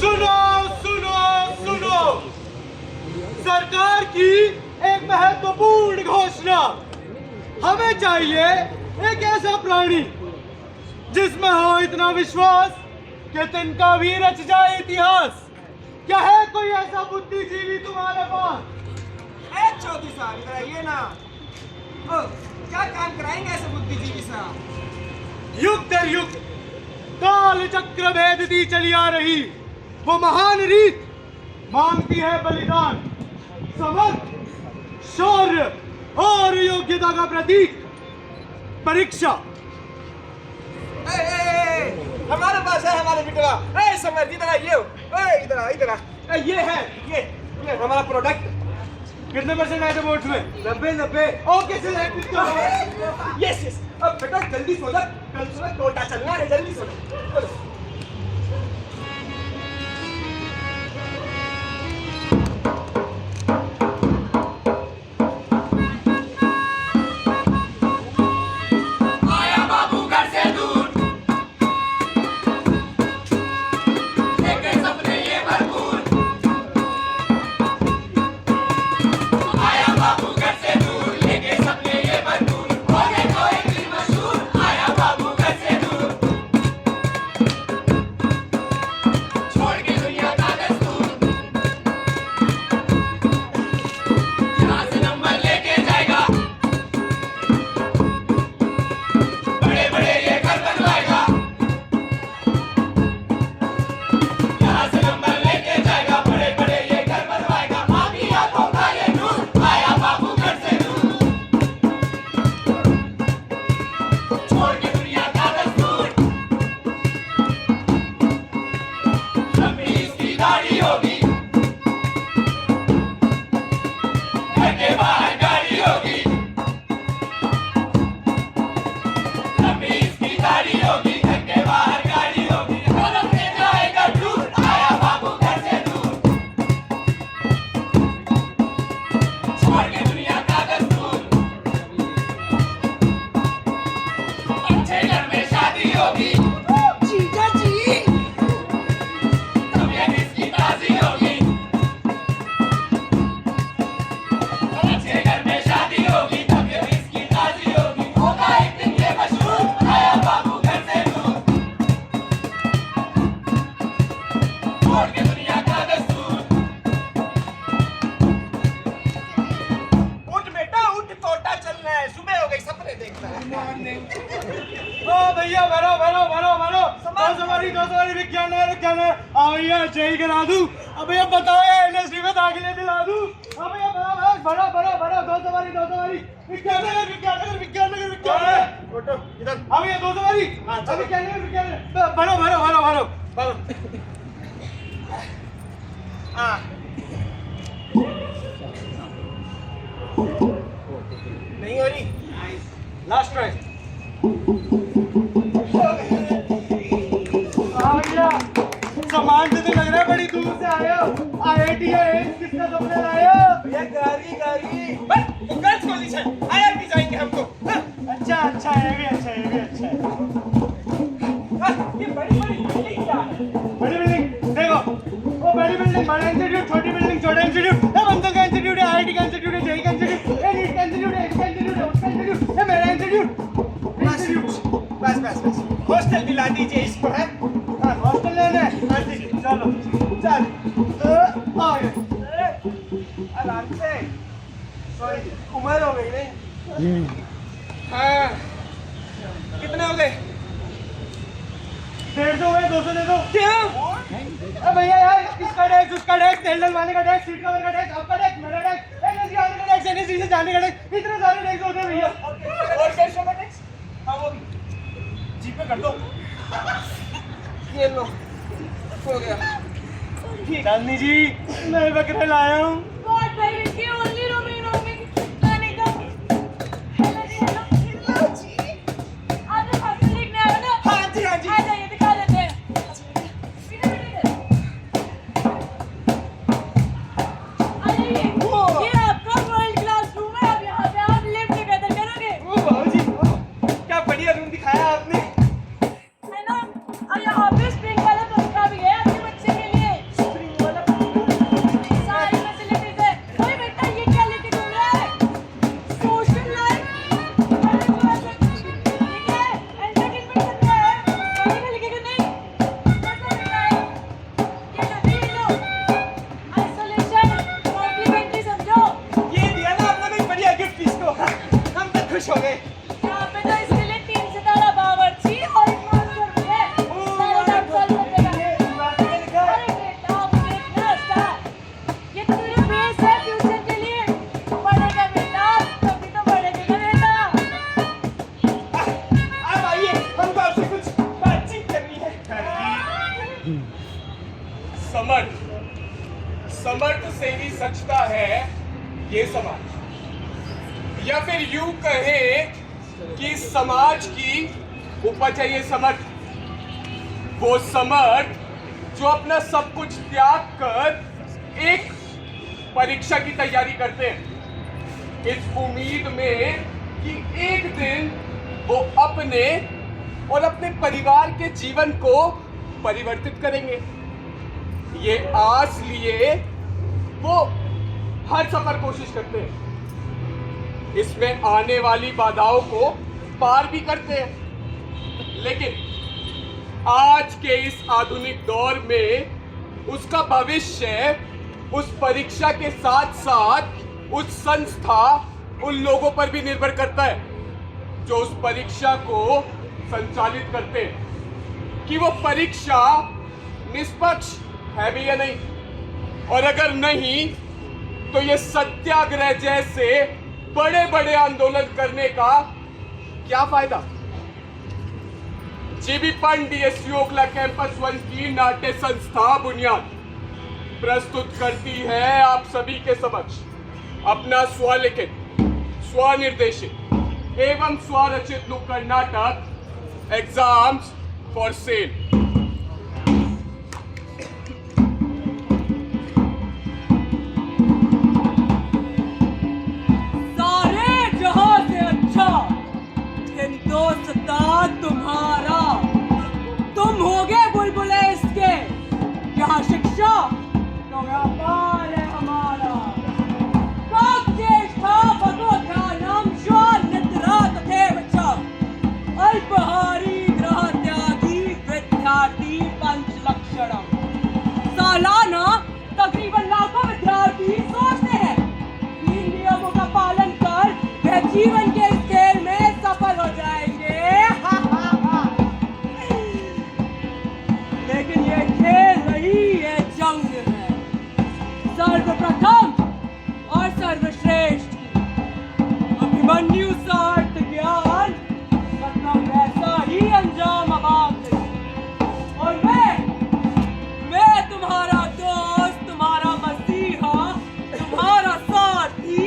सुनो सुनो सुनो, सरकार की एक महत्वपूर्ण घोषणा। हमें चाहिए एक ऐसा प्राणी जिसमें हो इतना विश्वास कि तिनका भी रच जाए इतिहास। क्या है कोई ऐसा बुद्धिजीवी तुम्हारे पास? चौधरी साहब इधर आइए ना। क्या काम कराएंगे ऐसे बुद्धिजीवी साहब? युग दर युग काल चक्र भेदती चली आ रही वो महान रीत मांगती है बलिदान, समर्थ, शौर्य और योग्यता का प्रतीक परीक्षा। हमारे पास है हमारे बिटवा। समझ इधर आइए। इधर आ। ये है ये हमारा प्रोडक्ट। कितने परसेंट आए थे वोट में? 90। Okay select. यस। अब बेटा जल्दी सो जा, कल सुबह कोटा चलना है, जल्दी सो जा। भैया दो सवारी विज्ञान भैया जय करा दूं। अब भैया बताओ इंडस्ट्री में दाखिले दिला दूं। भैया बड़ा दो सवारी विज्ञान फोटो इधर। भैया दो सवारी विज्ञान भरो। नहीं हो रही। Last try. सामान से तो लग रहा है बड़ी दूर से आए हो। IIT किसका सपना लाए हो? भैया गाड़ी गर्ल्स कॉलेज है, IIT जाएंगे हम तो। अच्छा ये भी अच्छा है। ये बड़ी बिल्डिंग क्या है? बड़ी बिल्डिंग देखो, वो बड़ी बिल्डिंग बड़ा इंस्टीट्यूट, छोटी बिल्डिंग छोटा इंस्टीट्यूट। ये बंदर का इंस्टीट्यूट है, IIT का इंस्टीट्यूट है, JEE का इंस्टीट्यूट, ये नीट का इंस्टीट्यूट है, इसका इंस्टीट्यूट है, उसका इंस्टीट्यूट, ये मेरा इंस्टीट्यूट। बस हॉस्टल दिला दीजिए इसको। है हॉस्टल लेना है? चलो चल आ गए। आराम से। सॉरी उम्र हो गई नहीं। हाँ कितने हो गए? 150 हुए, 200 दे दो। क्या? भैया यार किसका टैक्स, उसका टैक्स, तेल डलवाने का टैक्स, सीट कवर का टैक्स, आपका टैक्स, मेरा टैक्स, एनएससी आने का टैक्स, एनएससी से जाने का टैक्स, इतने सारे टैक्स होते हैं भैया। और कैसे का टैक्स? हाँ वो भी जीपे कर दो। ये लो हो गया। चांदनी जी मैं बकरे लाया हूँ। समर्थ समर्थ से ही सचता है ये समाज, या फिर यूं कहें कि समाज की उपज है ये समर्थ। वो समर्थ जो अपना सब कुछ त्याग कर एक परीक्षा की तैयारी करते हैं, इस उम्मीद में कि एक दिन वो अपने और अपने परिवार के जीवन को परिवर्तित करेंगे। ये आस लिए वो हर सफर कोशिश करते हैं, इसमें आने वाली बाधाओं को पार भी करते हैं, लेकिन आज के इस आधुनिक दौर में उसका भविष्य उस परीक्षा के साथ साथ उस संस्था, उन लोगों पर भी निर्भर करता है जो उस परीक्षा को संचालित करते हैं, कि वो परीक्षा निष्पक्ष है भी या नहीं, और अगर नहीं तो ये सत्याग्रह जैसे बड़े बड़े आंदोलन करने का क्या फायदा। GB Pant DSU Okhla campus 1 की नाट्य संस्था बुनियाद प्रस्तुत करती है आप सभी के समक्ष अपना स्वलिखित, स्वनिर्देशित एवं स्वरचित नुक्कड़ नाटक एग्जाम्स फॉर सेल। तुम्हारा तुम होगे बुलबुले इसके, यहाँ शिक्षा तो व्यापार है हमारा। ज्येष्ठा भगवध्यानम श्वानिद्रा तथैव च, अल्पहारी ग्रह त्यागी विद्यार्थी पंचलक्षणम। सालाना तकरीबन लाखों विद्यार्थी सोचते हैं इन नियमों का पालन कर वे जीवन के इस खेल में सफल हो जाएंगे। लेकिन ये खेल नहीं, ये जंग है, सर्वप्रथम और सर्वश्रेष्ठ। अभिमन्यु सार्थ ज्ञान मतलब वैसा ही अंजाम अभाव नहीं। और मैं तुम्हारा दोस्त, तुम्हारा मसीहा, तुम्हारा साथी,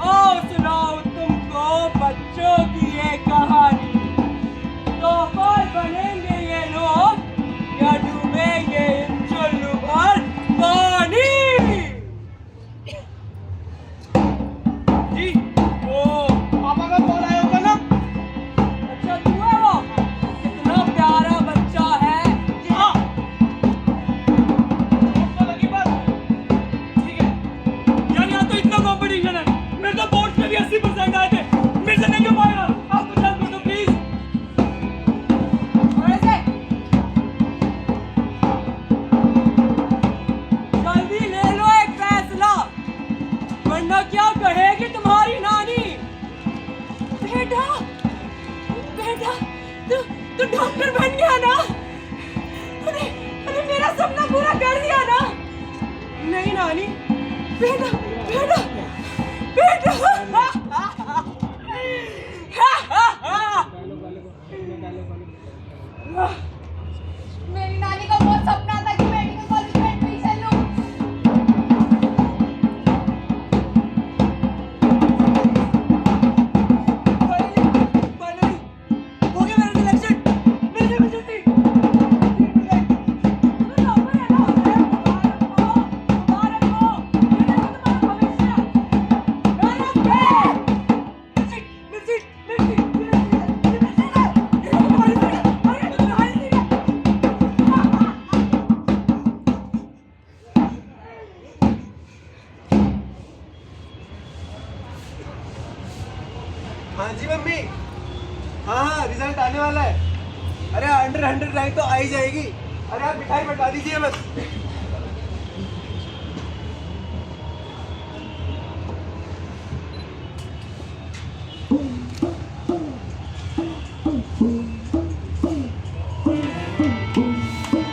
आओ सुनाओ तुमको बच्चों की ये कहानी। तो पर बनेंगे ये लोग या डूबेंगे इन चुल्लू भर पानी। जी वो पापा का कॉल आया होगा ना। अच्छा तू है वो, इतना प्यारा बच्चा है। हाँ तो लगी बात, ठीक है यार। यहाँ तो इतना कंपटीशन है, मेरे तो बोर्ड में भी 80% आए थे, मेरे से नहीं हो पाएगा। आप तो चल दो प्लीज। जल्दी ले लो एक फैसला, वरना क्या कहेगी तुम्हारी नानी। बेटा बेटा तू डॉक्टर बन गया ना, तूने मेरा सपना पूरा कर दिया ना। नहीं नानी, बेटा बेटा बेटा मेरी नानी का बहुत सपना था कि मेडिकल कॉलेज में एडमिशन लूं। फाइनली हो गया मेरा सिलेक्शन, मिल गई मुझे सीट। तो नौकर है ना, मुबारक हो, ये देखो तुम्हारा भविष्य। मेरी सीट हाँ जी मम्मी, हाँ रिजल्ट आने वाला है। अरे 100 रैंक तो आ ही जाएगी। अरे आप मिठाई बता दीजिए बस।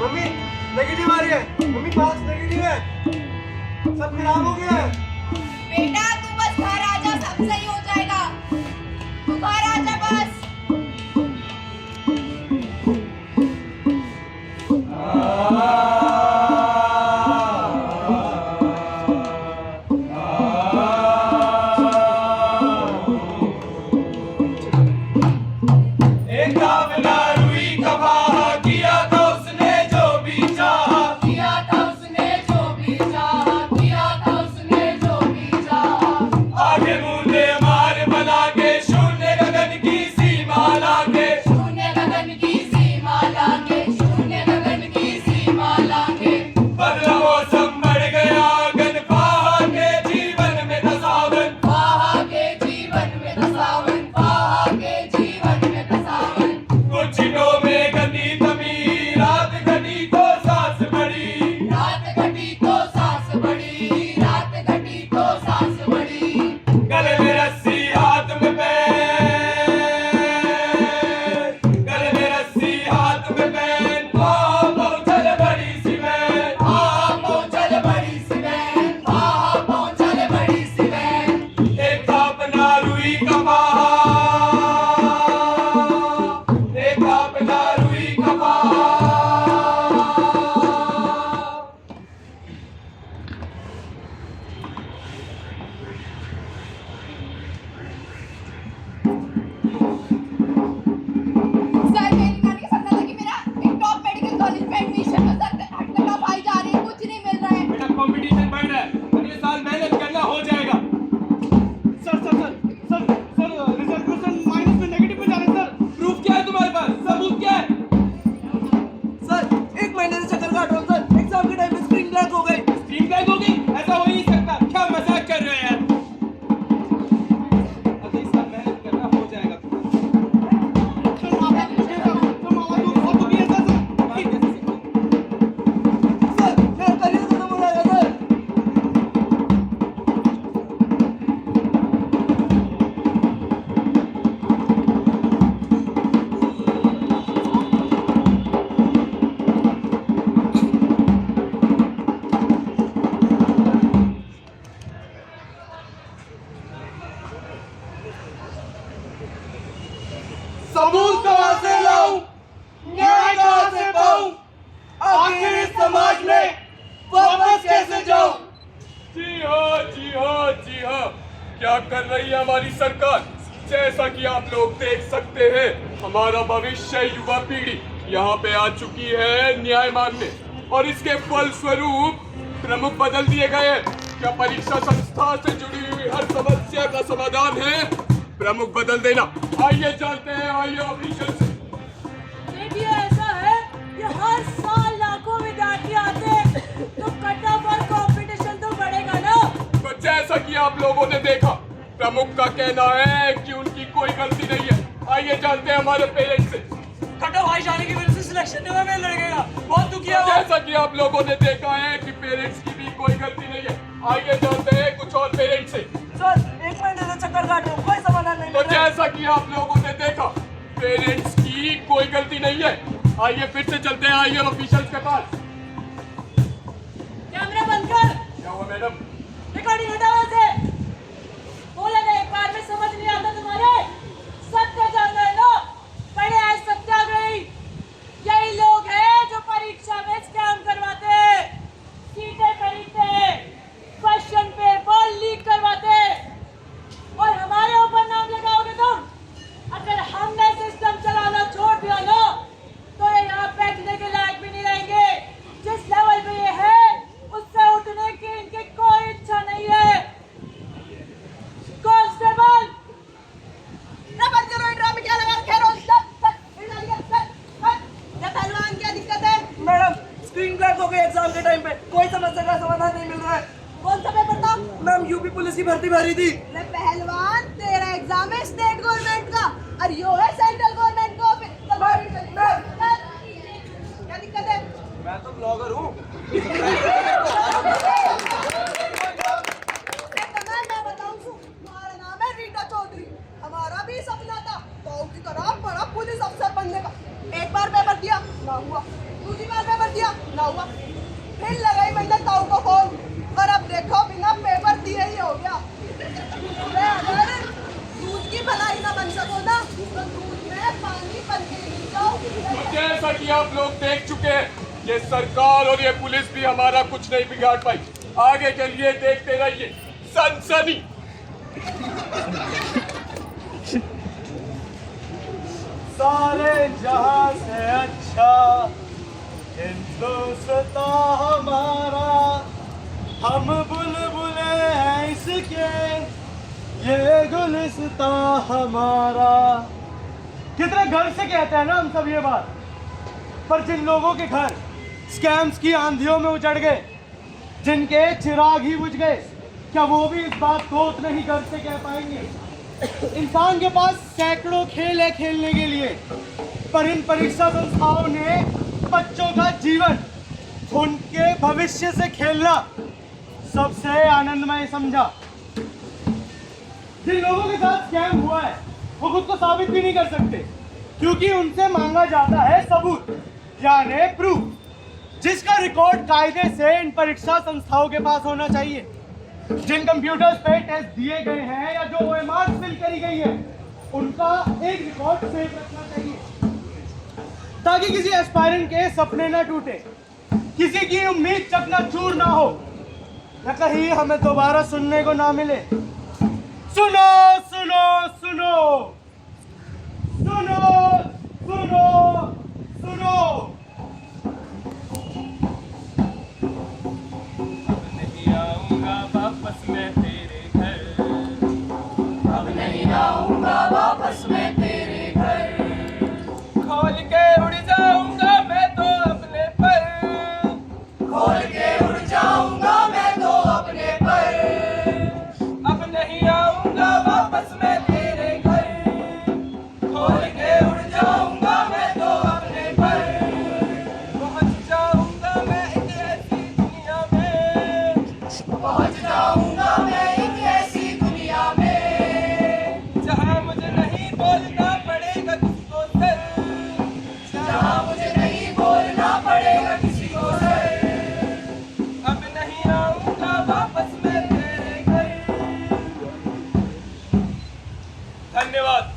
मम्मी नेगेटिव आ रही है, मम्मी पास नेगेटिव है, सब खराब हो गया है। बेटा तू बस घर आ जा, सब सही हो जाएगा। तू घर आ जा बस। आ जी हाँ, जी हाँ, जी हाँ। क्या कर रही है हमारी सरकार? जैसा कि आप लोग देख सकते हैं, हमारा भविष्य युवा पीढ़ी यहाँ पे आ चुकी है न्याय मांगने, और इसके फलस्वरूप प्रमुख बदल दिए गए हैं। क्या परीक्षा संस्था से जुड़ी हुई हर समस्या का समाधान है प्रमुख बदल देना? आइए जानते हैं, आइए ऑफिशियल से। देखिए, ऐसा है कि हर साल लाखों विद्यार्थी आते हैं, तो कट ऑफ और कंपटीशन तो बढ़ेगा ना। तो जैसा कि आप लोगों ने देखा, प्रमुख का कहना है कि उनकी कोई गलती नहीं है। आइए जानते हैं हमारे पेरेंट्स से। कट ऑफ हाई जाने की वजह से सिलेक्शन में लड़ेगा, बहुत दुखी है वो। जैसा कि आप लोगों ने देखा है कि पेरेंट्स की भी कोई गलती नहीं है। आइए जानते हैं कुछ और पेरेंट्स से। सर, 1 महीने से चक्कर काट रहे हो, कोई समाधान नहीं तो मिल रहा है। जैसा कि आप लोगों ने देखा, पेरेंट्स की कोई गलती नहीं है। आइए फिर से चलते हैं आइए ऑफिशियल्स के पास। कैमरा बंद कर। क्या हुआ मैडम? रिकॉर्डिंग हटाओ से। बोला ना, एक बार में समझ नहीं आता तुम्हारे। सत्य जानना है ना, बड़े हैं सत्याग्रही। यही लोग हैं जो परीक्षा में स्कैम करवाते हैं, सीटें खरीदते हैं, क्वेश्चन पेपर लीक करवाते हैं, और हमारे ऊपर नाम लगाओगे तुम। अगर हमने सिस्टम चलाना छोड़ दिया ना, तो ये यहाँ बैठने के लायक भी नहीं रहेंगे। जिस लेवल पे ये है, उससे उठने की इनकी कोई इच्छा नहीं है। कांस्टेबल, रबर करो, ड्रामे क्या लगा रखे हो? ये पहलवान, क्या दिक्कत है? मैडम, स्क्रीन ब्लैंक हो गई एग्जाम के टाइम पे, कोई समस्या का समाधान नहीं मिल रहा है। कौन सा पेपर था? मैम, यूपी पुलिस की भर्ती भरी थी। ले पहलवान, तेरा एग्जाम है स्टेट गवर्नमेंट का और यो है सेंट्रल गवर्नमेंट का ऑफिस। क्या दिक्कत है? मैं तो ब्लॉगर हूँ। मैं बताऊं, तुम्हारा नाम है रीटा चौधरी। हमारा भी सपना था तो की तरह बड़ा पुलिस अफसर बनने का। एक बार पेपर दिया, ना हुआ। दूसरी बार पेपर दिया, ना हुआ। फिर लगाई मैंने ताऊ को फोन, और अब देखो बिना पेपर दिए ही हो गया। अगर दूध की भलाई ना बन सको ना, तो दूध में पानी बन के गिर जाओ। तो जैसा कि आप लोग देख चुके हैं, ये सरकार और ये पुलिस भी हमारा कुछ नहीं बिगाड़ पाई। आगे के लिए देखते रहिए सनसनी। सारे जहां से अच्छा हिंदुस्तान हमारा, हम बुलबुले हैं इसके, ये गुलिस्तान हमारा। कितने घर से कहते हैं ना हम सब ये बात, पर जिन लोगों के घर स्कैम्स की आंधियों में उजड़ गए, जिनके चिराग ही बुझ गए, क्या वो भी इस बात को उतने ही गर्व से कह पाएंगे? इंसान के पास सैकड़ों खेल है खेलने के लिए, पर इन परीक्षा संस्थाओं ने बच्चों का जीवन, उनके भविष्य से खेलना सबसे आनंदमय समझा। जिन लोगों के साथ स्कैम हुआ है, वो खुद को साबित भी नहीं कर सकते, क्योंकि उनसे मांगा जाता है सबूत, यानी प्रूफ, जिसका रिकॉर्ड कायदे से इन परीक्षा संस्थाओं के पास होना चाहिए। जिन कंप्यूटर्स पे टेस्ट दिए गए हैं या जो OMR फिल करी गई है, उनका एक रिकॉर्ड सेव रखना चाहिए, ताकि किसी एस्पायरेंट के सपने ना टूटे, किसी की उम्मीद चकनाचूर ना हो, या कहीं हमें दोबारा सुनने को ना मिले। सुनो सुनो सुनो सुनो सुनो सुनो। नहीं आऊंगा वापस मैं तेरे घर, अब नहीं आऊंगा वापस मैं तेरे घर। खोल के उड़ जाऊंगा मैं तो अपने पर, खोल के उड़ जाऊंगा मैं तो अपने पर। अब नहीं आऊंगा वापस मैं तेरे घर, खोल के उड़ जाऊंगा मैं तो अपने पर। पहुंच जाऊंगा मैं एक ऐसी दुनिया में, पहुंच जाऊंगा मैं एक ऐसी दुनिया में, जहां मुझे नहीं बोलना पड़ेगा किसी को सर, जहां मुझे नहीं बोलना पड़ेगा किसी को सर। अब नहीं आऊंगा वापस मैं तेरे घर। धन्यवाद।